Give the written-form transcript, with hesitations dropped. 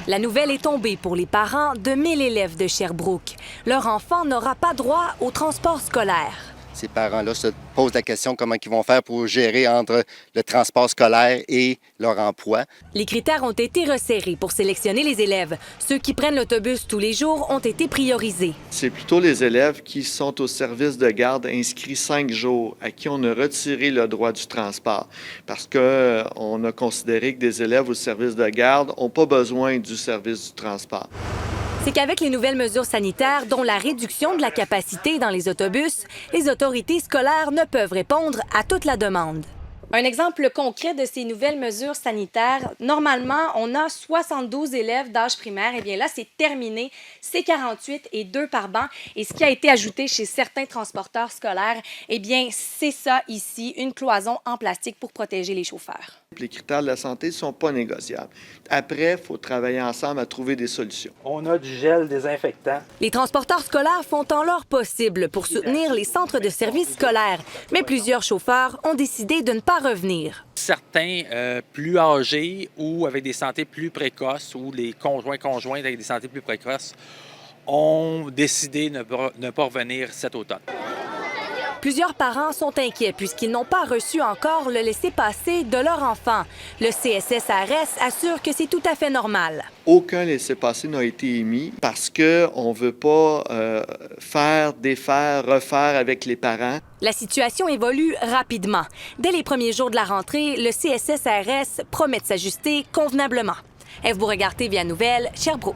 La nouvelle est tombée pour les parents de 1000 élèves de Sherbrooke. Leur enfant n'aura pas droit au transport scolaire. Ces parents-là se posent la question comment ils vont faire pour gérer entre le transport scolaire et leur emploi. Les critères ont été resserrés pour sélectionner les élèves. Ceux qui prennent l'autobus tous les jours ont été priorisés. C'est plutôt les élèves qui sont au service de garde inscrits 5 jours, à qui on a retiré le droit du transport, parce qu'on a considéré que des élèves au service de garde n'ont pas besoin du service du transport. C'est qu'avec les nouvelles mesures sanitaires, dont la réduction de la capacité dans les autobus, les autorités scolaires ne peuvent répondre à toute la demande. Un exemple concret de ces nouvelles mesures sanitaires, normalement, on a 72 élèves d'âge primaire. Eh bien là, c'est terminé. C'est 48 et 2 par banc. Et ce qui a été ajouté chez certains transporteurs scolaires, eh bien, c'est ça ici, une cloison en plastique pour protéger les chauffeurs. Les critères de la santé ne sont pas négociables. Après, il faut travailler ensemble à trouver des solutions. On a du gel désinfectant. Les transporteurs scolaires font en leur possible pour soutenir les centres de services scolaires. Mais plusieurs chauffeurs ont décidé de ne pas revenir. Certains plus âgés ou avec des santé plus précoces ou les conjoints avec des santé plus précoces ont décidé de ne pas revenir cet automne. Plusieurs parents sont inquiets puisqu'ils n'ont pas reçu encore le laissez-passer de leur enfant. Le CSSRS assure que c'est tout à fait normal. Aucun laissez-passer n'a été émis parce qu'on ne veut pas faire, défaire, refaire avec les parents. La situation évolue rapidement. Dès les premiers jours de la rentrée, le CSSRS promet de s'ajuster convenablement. Ève Beauregard, TVA Nouvelles, Sherbrooke.